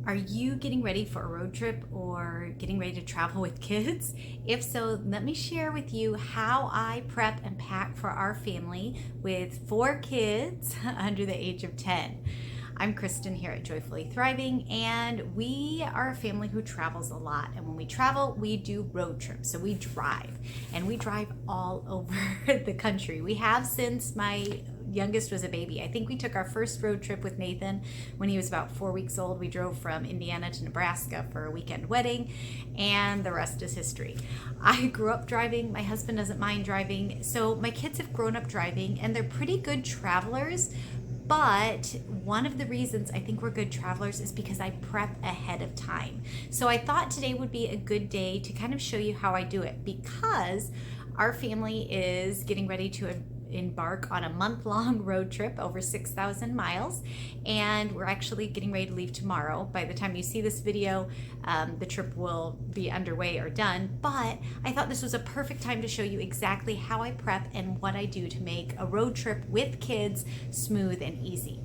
Are you getting ready for a road trip or getting ready to travel with kids? If so, let me share with you how I prep and pack for our family with 4 kids under the age of 10. I'm Kristen here at Joyfully Thriving, and we are a family who travels a lot. And when we travel, we do road trips. So we drive, and we drive all over the country. We have since my youngest was a baby. I think we took our first road trip with Nathan when he was about 4 weeks old. We drove from Indiana to Nebraska for a weekend wedding, and the rest is history. I grew up driving. My husband doesn't mind driving. So my kids have grown up driving, and they're pretty good travelers. But one of the reasons I think we're good travelers is because I prep ahead of time. So I thought today would be a good day to kind of show you how I do it, because our family is getting ready to embark on a month-long road trip over 6,000 miles, and we're actually getting ready to leave tomorrow. By the time you see this video, the trip will be underway or done, but I thought this was a perfect time to show you exactly how I prep and what I do to make a road trip with kids smooth and easy.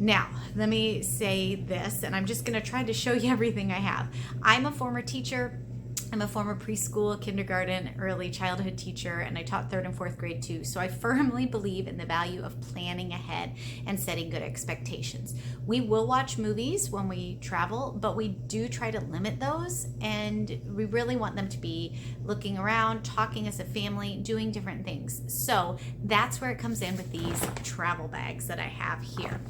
Now, let me say this, and I'm just going to try to show you everything I have. I'm a former teacher. I'm a former preschool, kindergarten, early childhood teacher, and I taught 3rd and 4th grade too. So I firmly believe in the value of planning ahead and setting good expectations. We will watch movies when we travel, but we do try to limit those, and we really want them to be looking around, talking as a family, doing different things. So that's where it comes in with these travel bags that I have here.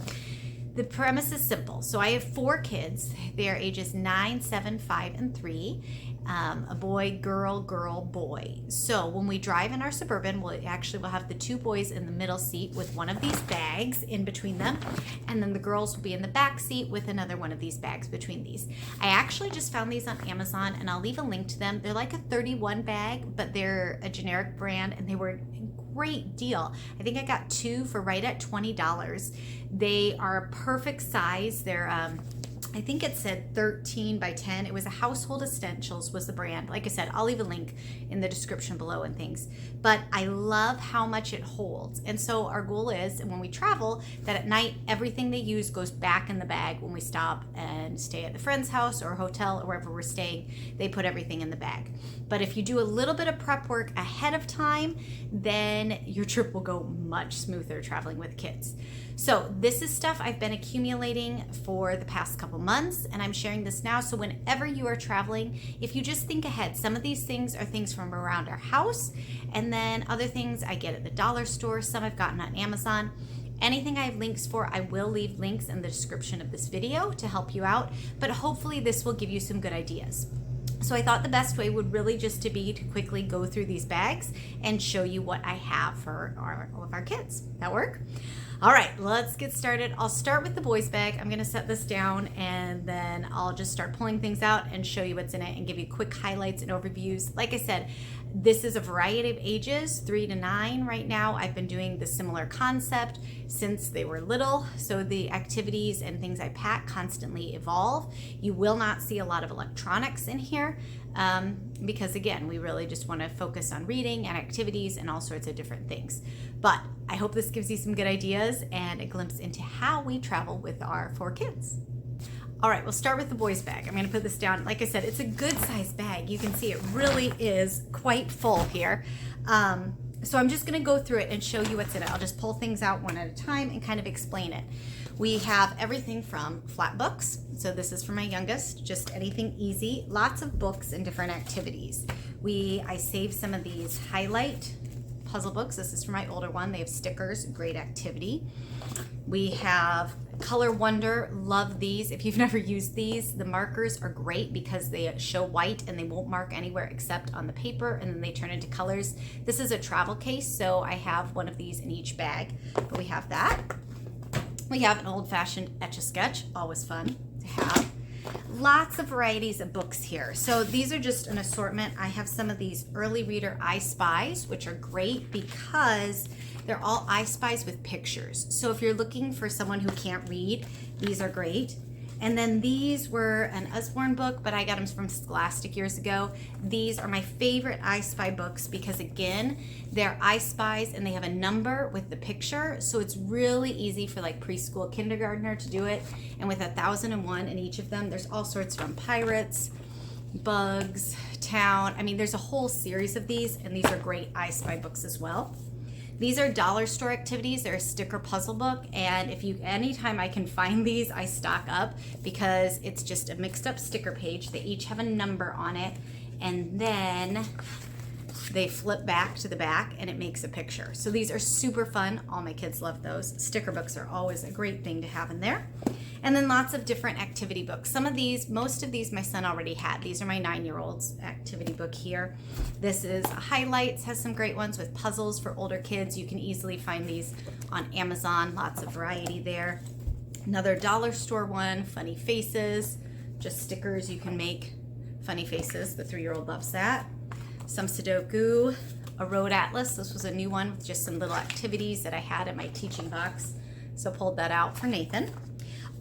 The premise is simple. So I have 4 kids. They are ages 9, 7, 5, and 3. A boy, girl, girl, boy. So when we drive in our Suburban, we'll have the 2 boys in the middle seat with one of these bags in between them, and then the girls will be in the back seat with another one of these bags between these. I actually just found these on Amazon, and I'll leave a link to them. They're like a 31 bag, but they're a generic brand, and they were a great deal. I think I got 2 for right at $20. They are a perfect size. They're I think it said 13 by 10. It was a Household Essentials was the brand. Like I said, I'll leave a link in the description below and things. But I love how much it holds. And so our goal is, when we travel, that at night, everything they use goes back in the bag when we stop and stay at the friend's house or hotel or wherever we're staying. They put everything in the bag. But if you do a little bit of prep work ahead of time, then your trip will go much smoother traveling with kids. So this is stuff I've been accumulating for the past couple months, and I'm sharing this now. So whenever you are traveling, if you just think ahead, some of these things are things from around our house, and then other things I get at the dollar store, some I've gotten on Amazon. Anything I have links for, I will leave links in the description of this video to help you out, but hopefully this will give you some good ideas. So I thought the best way would really just to be to quickly go through these bags and show you what I have for all of our kids. That work? All right, let's get started. I'll start with the boys bag. I'm gonna set this down, and then I'll just start pulling things out and show you what's in it and give you quick highlights and overviews. Like I said, this is a variety of ages, 3 to 9 right now. I've been doing the similar concept since they were little. So the activities and things I pack constantly evolve. You will not see a lot of electronics in here because again, we really just want to focus on reading and activities and all sorts of different things. But I hope this gives you some good ideas and a glimpse into how we travel with our 4 kids. All right, we'll start with the boys bag. I'm gonna put this down. Like I said, it's a good size bag. You can see it really is quite full here. So I'm just gonna go through it and show you what's in it. I'll just pull things out one at a time and kind of explain it. We have everything from flat books. So this is for my youngest, just anything easy. Lots of books and different activities. I saved some of these highlight puzzle books. This is for my older one. They have stickers, great activity. We have Color Wonder, love these. If you've never used these, the markers are great because they show white and they won't mark anywhere except on the paper, and then they turn into colors. This is a travel case, so I have one of these in each bag, but we have that. We have an old-fashioned Etch-a-Sketch, always fun to have. Lots of varieties of books here. So these are just an assortment. I have some of these early reader I Spies, which are great because they're all I Spies with pictures. So if you're looking for someone who can't read, these are great. And then these were an Usborne book, but I got them from Scholastic years ago. These are my favorite I Spy books because, again, they're I Spies and they have a number with the picture. So it's really easy for like preschool kindergartner to do it. And with 1001 in each of them, there's all sorts from pirates, bugs, town. I mean, there's a whole series of these, and these are great I Spy books as well. These are dollar store activities. They're a sticker puzzle book, and anytime I can find these, I stock up because it's just a mixed up sticker page. They each have a number on it, and then they flip back to the back and it makes a picture. So these are super fun. All my kids love those. Sticker books are always a great thing to have in there. And then lots of different activity books. Most of these my son already had. These are my 9-year-old's activity book here. This is Highlights, has some great ones with puzzles for older kids. You can easily find these on Amazon, lots of variety there. Another dollar store one, Funny Faces, just stickers you can make funny faces. The 3-year-old loves that. Some Sudoku, a road atlas. This was a new one with just some little activities that I had in my teaching box. So pulled that out for Nathan.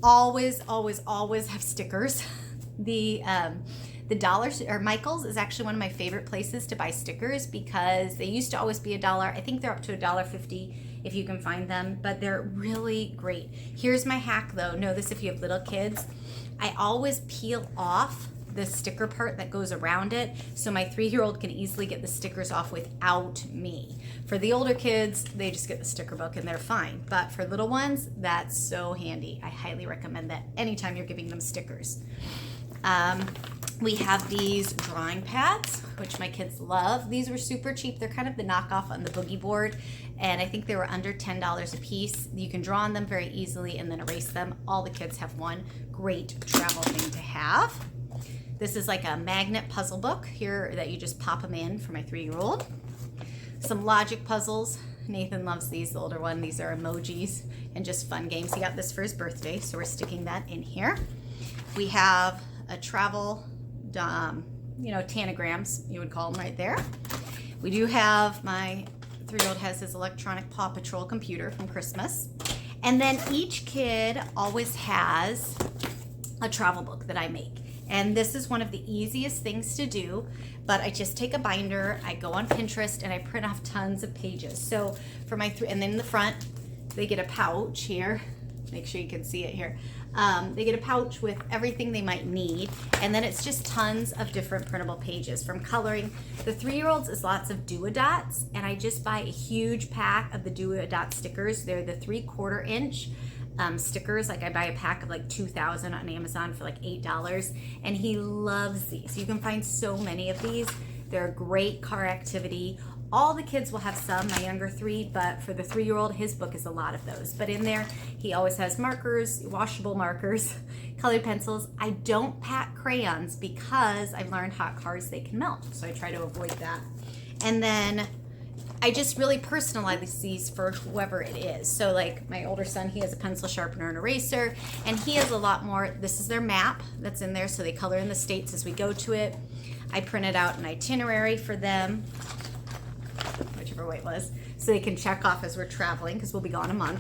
Always have stickers. The Michael's is actually one of my favorite places to buy stickers because they used to always be $1. I think they're up to $1.50 if you can find them, but they're really great. Here's my hack though. Know this if you have little kids. I always peel off the sticker part that goes around it so my 3-year-old can easily get the stickers off without me. For the older kids, they just get the sticker book and they're fine. But for little ones, that's so handy. I highly recommend that anytime you're giving them stickers. We have these drawing pads, which my kids love. These were super cheap. They're kind of the knockoff on the Boogie Board, and I think they were under $10 a piece. You can draw on them very easily and then erase them. All the kids have one. Great travel thing to have. This is like a magnet puzzle book here that you just pop them in for my 3-year-old. Some logic puzzles. Nathan loves these, the older one. These are emojis and just fun games. He got this for his birthday, so we're sticking that in here. We have a travel, tanagrams, you would call them right there. We do have, my 3-year-old has his electronic Paw Patrol computer from Christmas. And then each kid always has a travel book that I make. And this is one of the easiest things to do, but I just take a binder, I go on Pinterest, and I print off tons of pages. So for my and then in the front, they get a pouch here. Make sure you can see it here. They get a pouch with everything they might need, and then it's just tons of different printable pages from coloring. The 3-year-olds is lots of do-a-dots, and I just buy a huge pack of the do-a-dot stickers. They're the 3/4 inch. Stickers, like I buy a pack of like 2,000 on Amazon for like $8, and he loves these. You can find so many of these. They're a great car activity. All the kids will have some, my younger 3, but for the 3-year-old, his book is a lot of those. But in there, he always has markers, washable markers, colored pencils. I don't pack crayons because I've learned hot cars, they can melt. So I try to avoid that. And then I just really personalize these for whoever it is. So like my older son, he has a pencil sharpener and eraser, and he has a lot more. This is their map that's in there, so they color in the states as we go to it. I printed out an itinerary for them, whichever way it was, so they can check off as we're traveling because we'll be gone a month.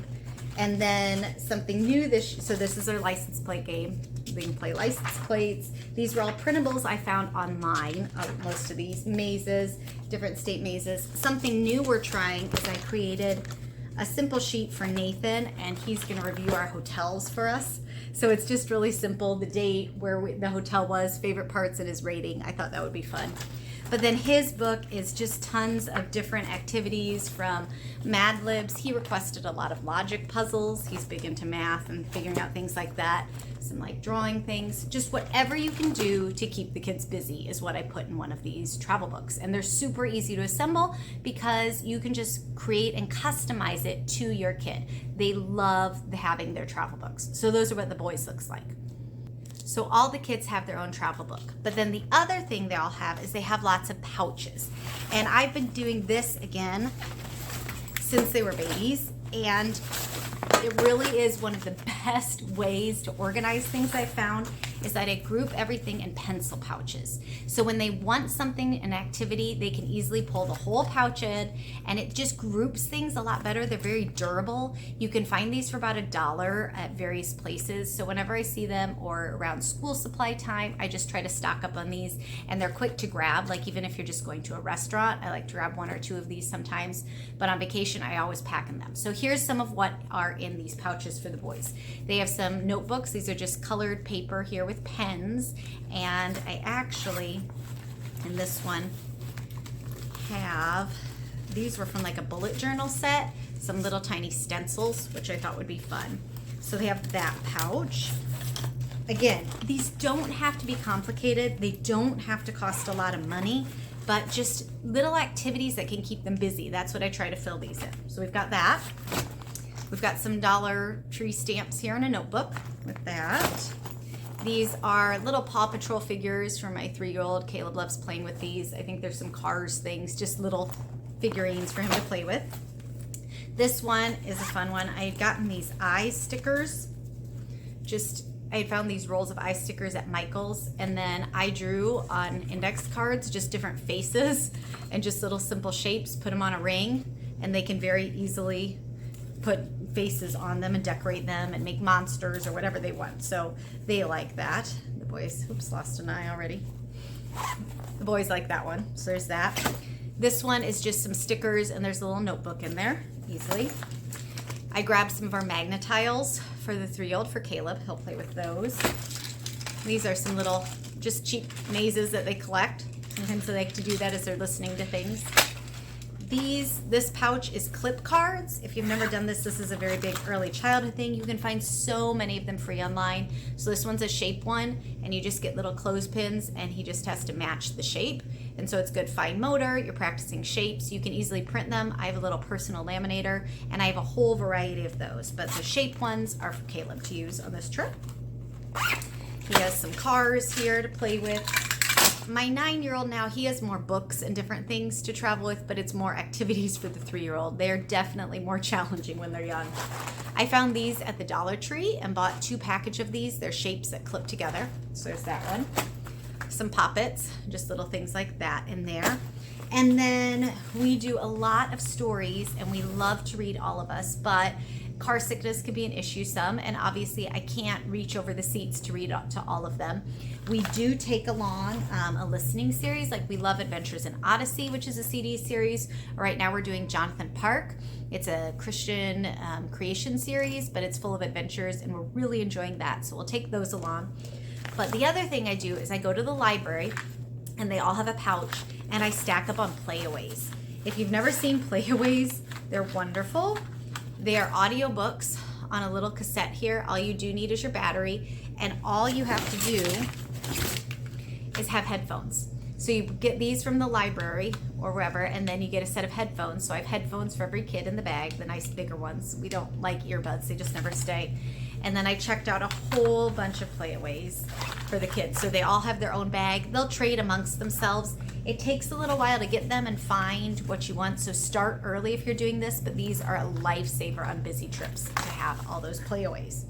And then something new so this is their license plate game. They can play license plates. These were all printables I found online, most of these mazes, different state mazes. Something new we're trying is I created a simple sheet for Nathan, and he's going to review our hotels for us. So it's just really simple, the date, where the hotel was, favorite parts, and his rating. I thought that would be fun. But then his book is just tons of different activities from Mad Libs. He requested a lot of logic puzzles. He's big into math and figuring out things like that. Some like drawing things. Just whatever you can do to keep the kids busy is what I put in one of these travel books. And they're super easy to assemble because you can just create and customize it to your kid. They love having their travel books. So those are what the boys looks like. So all the kids have their own travel book. But then the other thing they all have is they have lots of pouches. And I've been doing this again since they were babies. And It really is one of the best ways to organize things I found is that I group everything in pencil pouches. So when they want something, an activity, they can easily pull the whole pouch in, and it just groups things a lot better. They're very durable. You can find these for about $1 at various places. So whenever I see them or around school supply time, I just try to stock up on these, and they're quick to grab. Like even if you're just going to a restaurant, I like to grab 1 or 2 of these sometimes, but on vacation, I always pack in them. So here's some of what are in these pouches for the boys. They have some notebooks. These are just colored paper here with pens, and I actually in this one have, these were from like a bullet journal set, some little tiny stencils, which I thought would be fun. So they have that pouch. Again, these don't have to be complicated. They don't have to cost a lot of money, but just little activities that can keep them busy. That's what I try to fill these in. So we've got that. We've got some Dollar Tree stamps here in a notebook with that. These are little Paw Patrol figures for my 3-year-old. Caleb loves playing with these. I think there's some Cars things, just little figurines for him to play with. This one is a fun one. I had gotten these eye stickers. I had found these rolls of eye stickers at Michael's, and then I drew on index cards just different faces and just little simple shapes, put them on a ring, and they can very easily put faces on them and decorate them and make monsters or whatever they want. So they like that. The boys, oops, lost an eye already. The boys like that one. So there's that. This one is just some stickers, and there's a little notebook in there easily. I grabbed some of our Magnetiles for the 3-year-old for Caleb. He'll play with those. These are some little just cheap mazes that they collect. Sometimes they like to do that as they're listening to things. This pouch is clip cards. If you've never done this, this is a very big early childhood thing. You can find so many of them free online. So this one's a shape one, and you just get little clothespins, and he just has to match the shape. And so it's good fine motor. You're practicing shapes. You can easily print them. I have a little personal laminator, and I have a whole variety of those. But the shape ones are for Caleb to use on this trip. He has some cars here to play with. My 9-year-old now, he has more books and different things to travel with, but it's more activities for the 3-year-old. They're definitely more challenging when they're young. I found these at the Dollar Tree and bought 2 packages of these. They're shapes that clip together. So there's that one. Some poppets, just little things like that in there. And then we do a lot of stories, and we love to read, all of us, but car sickness can be an issue some, and obviously I can't reach over the seats to read to all of them. We do take along a listening series, like we love Adventures in Odyssey, which is a CD series. Right now we're doing Jonathan Park. It's a Christian creation series, but it's full of adventures, and we're really enjoying that, so we'll take those along. But the other thing I do is I go to the library, and they all have a pouch, and I stack up on playaways. If you've never seen playaways, they're wonderful. They are audiobooks on a little cassette here. All you do need is your battery, and all you have to do is have headphones. So you get these from the library or wherever, and then you get a set of headphones. So I have headphones for every kid in the bag, the nice bigger ones. We don't like earbuds, they just never stay. And then I checked out a whole bunch of playaways for the kids. So they all have their own bag. They'll trade amongst themselves. It takes a little while to get them and find what you want. So start early if you're doing this, but these are a lifesaver on busy trips to have all those playaways.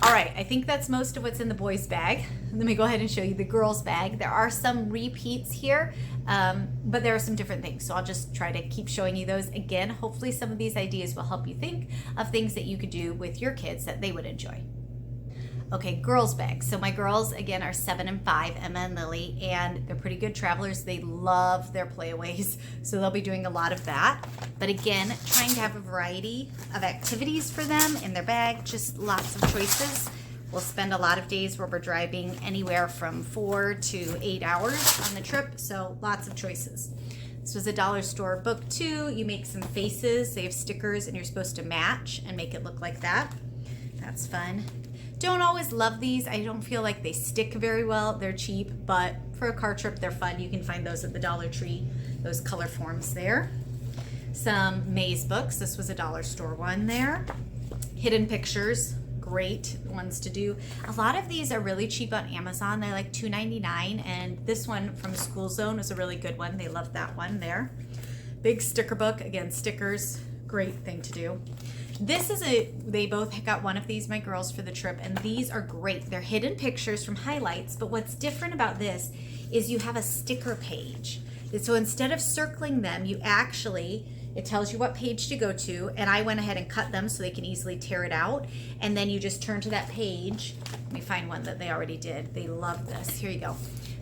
All right, I think that's most of what's in the boys' bag. Let me go ahead and show you the girls' bag. There are some repeats here, but there are some different things. So I'll just try to keep showing you those. Again, hopefully some of these ideas will help you think of things that you could do with your kids that they would enjoy. Okay, girls' bags. So my girls, again, are 7 and 5, Emma and Lily, and they're pretty good travelers. They love their playaways, so they'll be doing a lot of that. But again, trying to have a variety of activities for them in their bag, just lots of choices. We'll spend a lot of days where we're driving anywhere from 4 to 8 hours on the trip, so lots of choices. This was a dollar store book too. You make some faces, they have stickers, and you're supposed to match and make it look like that. That's fun. Don't always love these. I don't feel like they stick very well. They're cheap, but for a car trip, they're fun. You can find those at the Dollar Tree, those color forms there. Some maze books. This was a dollar store one there. Hidden pictures, great ones to do. A lot of these are really cheap on Amazon. They're like $2.99, and this one from School Zone was a really good one. They loved that one there. Big sticker book. Again, stickers, great thing to do. They both got one of these, my girls, for the trip, and these are great. They're hidden pictures from highlights, but what's different about this is you have a sticker page. So instead of circling them, it tells you what page to go to, and I went ahead and cut them so they can easily tear it out, and then you just turn to that page. Let me find one that they already did. They love this. Here you go.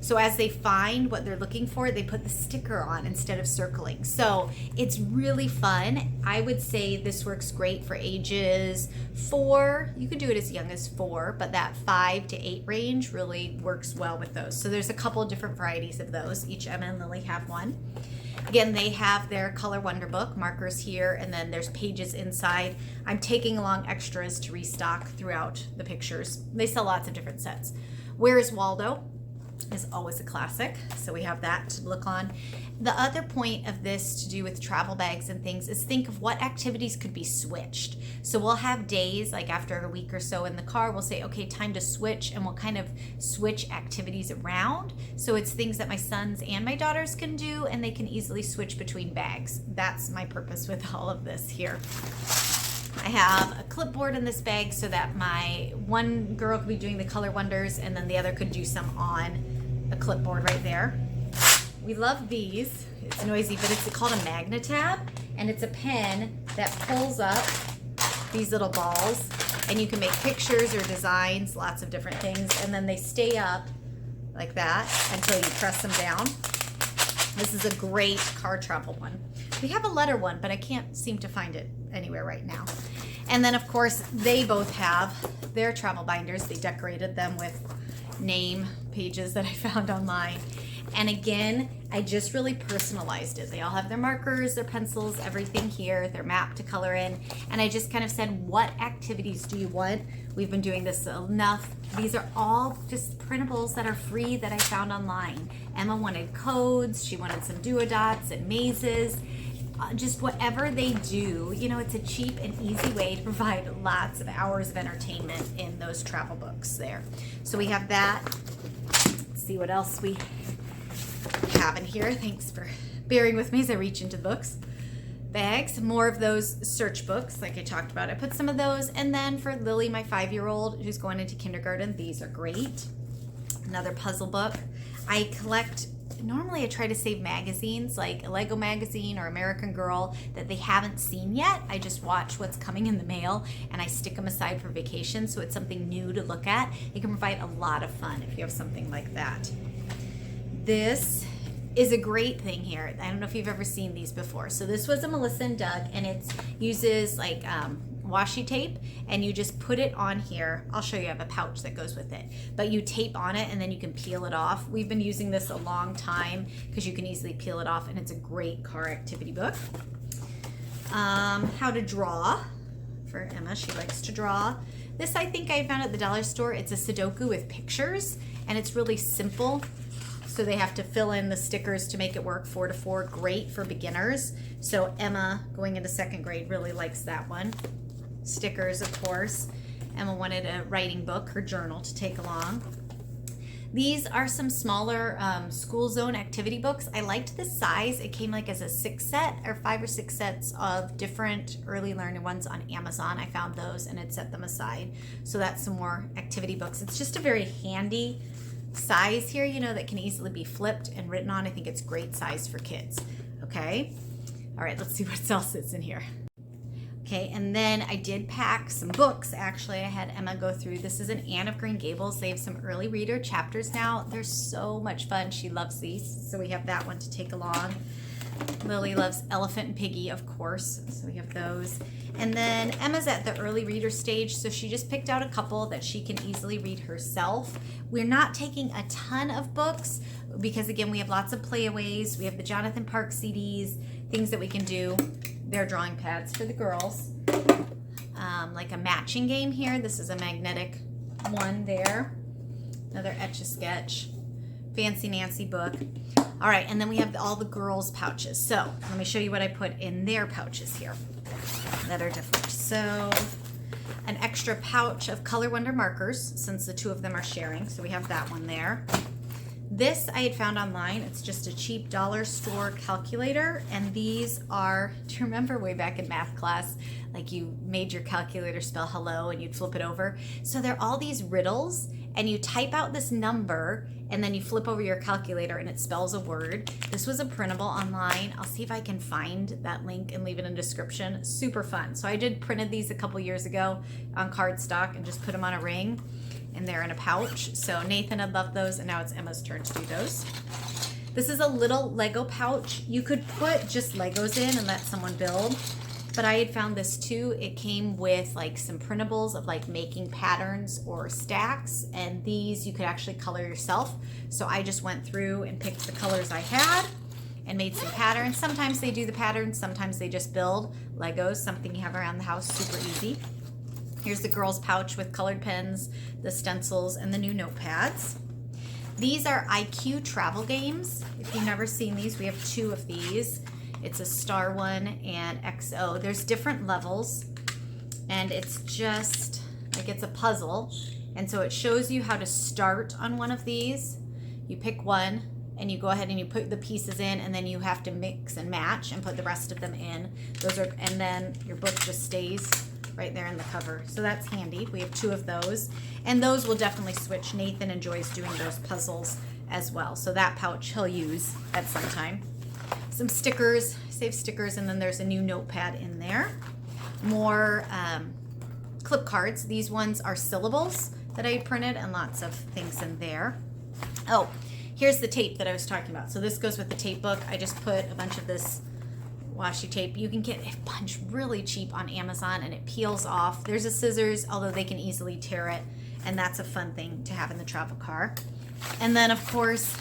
So as they find what they're looking for, they put the sticker on instead of circling. So it's really fun. I would say this works great for ages 4. You could do it as young as 4, but that 5 to 8 range really works well with those. So there's a couple of different varieties of those. Each Emma and Lily have one. Again, they have their Color Wonder book, markers here, and then there's pages inside. I'm taking along extras to restock throughout the pictures. They sell lots of different sets. Where is Waldo? Is always a classic, so we have that to look on. The other point of this to do with travel bags and things is think of what activities could be switched. So we'll have days, like after a week or so in the car, we'll say, okay, time to switch, and we'll kind of switch activities around. So it's things that my sons and my daughters can do, and they can easily switch between bags. That's my purpose with all of this here. I have a clipboard in this bag so that my one girl could be doing the Color Wonders, and then the other could do some on a clipboard right there. We love these. It's noisy, but it's called a MagnaTab, and it's a pen that pulls up these little balls, and you can make pictures or designs, lots of different things, and then they stay up like that until you press them down. This is a great car travel one. We have a letter one, but I can't seem to find it anywhere right now. And then, of course, they both have their travel binders. They decorated them with name pages that I found online. And again, I just really personalized it. They all have their markers, their pencils, everything here, their map to color in. And I just kind of said, what activities do you want? We've been doing this enough. These are all just printables that are free that I found online. Emma wanted codes. She wanted some do-a-dots and mazes. Just whatever they do, you know, it's a cheap and easy way to provide lots of hours of entertainment in those travel books there. So we have that. Let's see what else we have in here. Thanks for bearing with me as I reach into the books. Bags, more of those search books like I talked about. I put some of those, and then for Lily, my 5-year-old who's going into kindergarten, these are great. Another puzzle book. Normally I try to save magazines like a Lego magazine or American Girl that they haven't seen yet. I just watch what's coming in the mail and I stick them aside for vacation, so it's something new to look at. It can provide a lot of fun if you have something like that. This is a great thing here. I don't know if you've ever seen these before. So this was a Melissa and Doug, and it uses like washi tape, and you just put it on here. I'll show you. I have a pouch that goes with it, but you tape on it and then you can peel it off. We've been using this a long time because you can easily peel it off, and it's a great car activity book. How to draw for Emma. She likes to draw. This I think I found at the dollar store. It's a Sudoku with pictures, and it's really simple. So they have to fill in the stickers to make it work. 4 to 4, great for beginners. So Emma, going into 2nd grade, really likes that one. Stickers, of course. Emma wanted a writing book, her journal, to take along. These are some smaller school zone activity books. I liked the size. It came like as a 6 set or 5 or 6 sets of different early learning ones on Amazon. I found those and had set them aside. So that's some more activity books. It's just a very handy size here, you know, that can easily be flipped and written on. I think it's great size for kids. Okay. All right, let's see what else is in here. Okay, and then I did pack some books. Actually, I had Emma go through. This is an Anne of Green Gables. They have some early reader chapters now. They're so much fun. She loves these. So we have that one to take along. Lily loves Elephant and Piggy, of course. So we have those. And then Emma's at the early reader stage, so she just picked out a couple that she can easily read herself. We're not taking a ton of books because, again, we have lots of playaways. We have the Jonathan Park CDs, things that we can do. They're drawing pads for the girls. Like a matching game here. This is a magnetic one there. Another Etch-a-Sketch. Fancy Nancy book. All right, and then we have all the girls' pouches. So let me show you what I put in their pouches here that are different. So an extra pouch of Color Wonder markers, since the two of them are sharing. So we have that one there. This I had found online. It's just a cheap dollar store calculator. And these are, do you remember way back in math class, like you made your calculator spell hello and you'd flip it over? So they're all these riddles, and you type out this number and then you flip over your calculator and it spells a word. This was a printable online. I'll see if I can find that link and leave it in the description. Super fun. So I printed these a couple years ago on cardstock and just put them on a ring, and they're in a pouch. So Nathan had loved those, and now it's Emma's turn to do those. This is a little Lego pouch. You could put just Legos in and let someone build, but I had found this too. It came with like some printables of like making patterns or stacks, and these you could actually color yourself. So I just went through and picked the colors I had and made some patterns. Sometimes they do the patterns, sometimes they just build Legos, something you have around the house, super easy. Here's the girls' pouch with colored pens, the stencils, and the new notepads. These are IQ travel games. If you've never seen these, we have 2 of these. It's a star one and XO. There's different levels, and it's just like it's a puzzle. And so it shows you how to start on one of these. You pick one and you go ahead and you put the pieces in, and then you have to mix and match and put the rest of them in. And then your book just stays right there in the cover. So that's handy. We have 2 of those, and those will definitely switch. Nathan enjoys doing those puzzles as well. So that pouch he'll use at some time. Some stickers, save stickers, and then there's a new notepad in there. More clip cards. These ones are syllables that I printed, and lots of things in there. Oh, here's the tape that I was talking about. So this goes with the tape book. I just put a bunch of this washi tape. You can get a bunch really cheap on Amazon, and it peels off. There's a scissors, although they can easily tear it, and that's a fun thing to have in the travel car. And then of course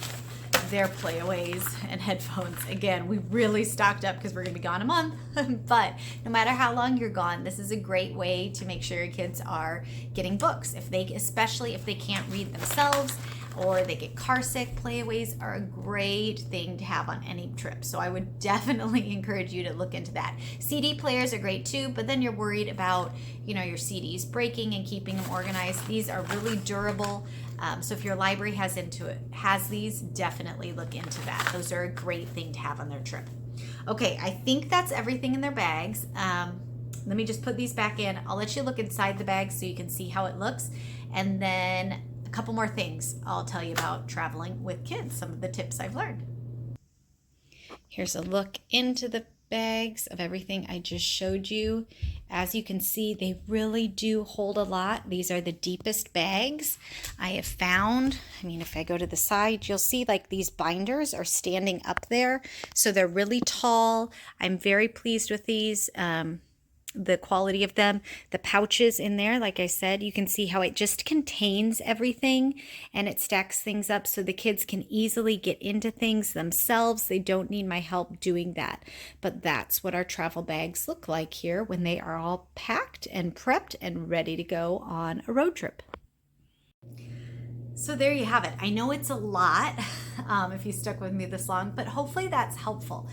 their playaways and headphones. Again, we really stocked up because we're gonna be gone a month, but no matter how long you're gone, this is a great way to make sure your kids are getting books. Especially if they can't read themselves or they get car sick, playaways are a great thing to have on any trip. So I would definitely encourage you to look into that. CD players are great too, but then you're worried about, your CDs breaking and keeping them organized. These are really durable. So if your library has these, definitely look into that. Those are a great thing to have on their trip. Okay, I think that's everything in their bags. Let me just put these back in. I'll let you look inside the bag so you can see how it looks. And then a couple more things I'll tell you about traveling with kids, some of the tips I've learned. Here's a look into the bags of everything I just showed you. As you can see, they really do hold a lot. These are the deepest bags I have found. If I go to the side, you'll see like these binders are standing up there. So they're really tall. I'm very pleased with these. The quality of them. The pouches in there, like I said, you can see how it just contains everything, and it stacks things up so the kids can easily get into things themselves. They don't need my help doing that. But that's what our travel bags look like here when they are all packed and prepped and ready to go on a road trip. So there you have it. I know it's a lot if you stuck with me this long, but hopefully that's helpful.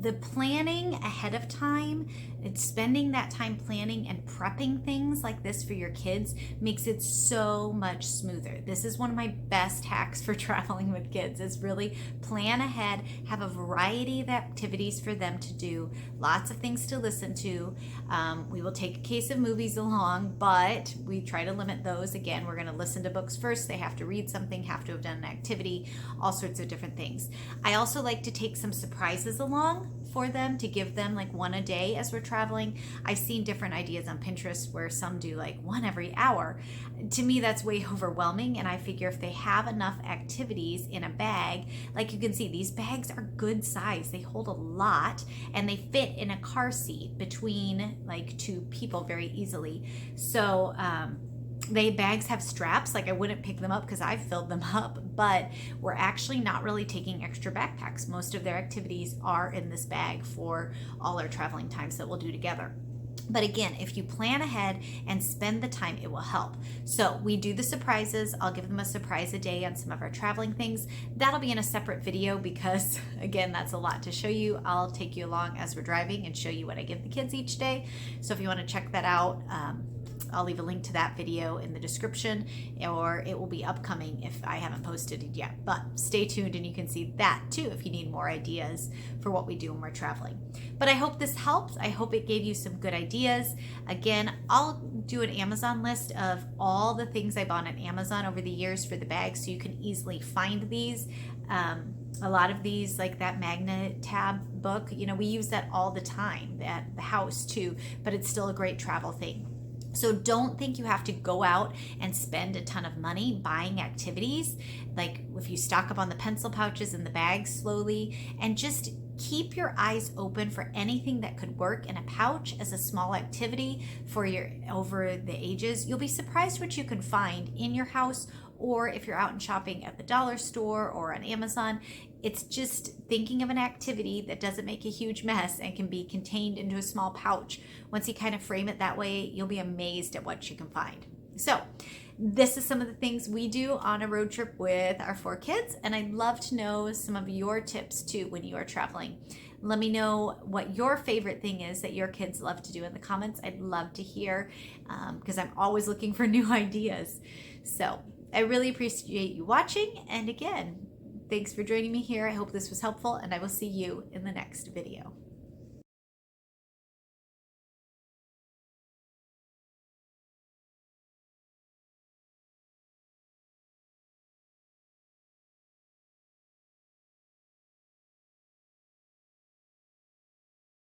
The planning ahead of time and spending that time planning and prepping things like this for your kids makes it so much smoother. This is one of my best hacks for traveling with kids, is really plan ahead, have a variety of activities for them to do, lots of things to listen to. We will take a case of movies along, but we try to limit those. Again, we're going to listen to books first. They have to read something, have to have done an activity, all sorts of different things. I also like to take some surprises along for them, to give them like one a day as we're traveling. I've seen different ideas on Pinterest where some do like one every hour. To me, that's way overwhelming, and I figure if they have enough activities in a bag, like you can see, these bags are good size. They hold a lot, and they fit in a car seat between like 2 people very easily. So bags have straps. Like I wouldn't pick them up because I've filled them up, but we're actually not really taking extra backpacks. Most of their activities are in this bag for all our traveling times that we'll do together. But again, if you plan ahead and spend the time, it will help. So we do the surprises. I'll give them a surprise a day on some of our traveling things. That'll be in a separate video because, again, that's a lot to show you. I'll take you along as we're driving and show you what I give the kids each day. So if you want to check that out, I'll leave a link to that video in the description, or it will be upcoming if I haven't posted it yet. But stay tuned and you can see that too if you need more ideas for what we do when we're traveling. But I hope this helps. I hope it gave you some good ideas. Again, I'll do an Amazon list of all the things I bought on Amazon over the years for the bags so you can easily find these. A lot of these, like that Magnet tab book, we use that all the time at the house too, but it's still a great travel thing. So don't think you have to go out and spend a ton of money buying activities. Like if you stock up on the pencil pouches and the bags slowly, and just keep your eyes open for anything that could work in a pouch as a small activity for your over the ages. You'll be surprised what you can find in your house, or if you're out and shopping at the dollar store or on Amazon. It's just thinking of an activity that doesn't make a huge mess and can be contained into a small pouch. Once you kind of frame it that way, you'll be amazed at what you can find. So this is some of the things we do on a road trip with our 4 kids, and I'd love to know some of your tips too when you are traveling. Let me know what your favorite thing is that your kids love to do in the comments. I'd love to hear because I'm always looking for new ideas. So I really appreciate you watching, and again, thanks for joining me here. I hope this was helpful, and I will see you in the next video.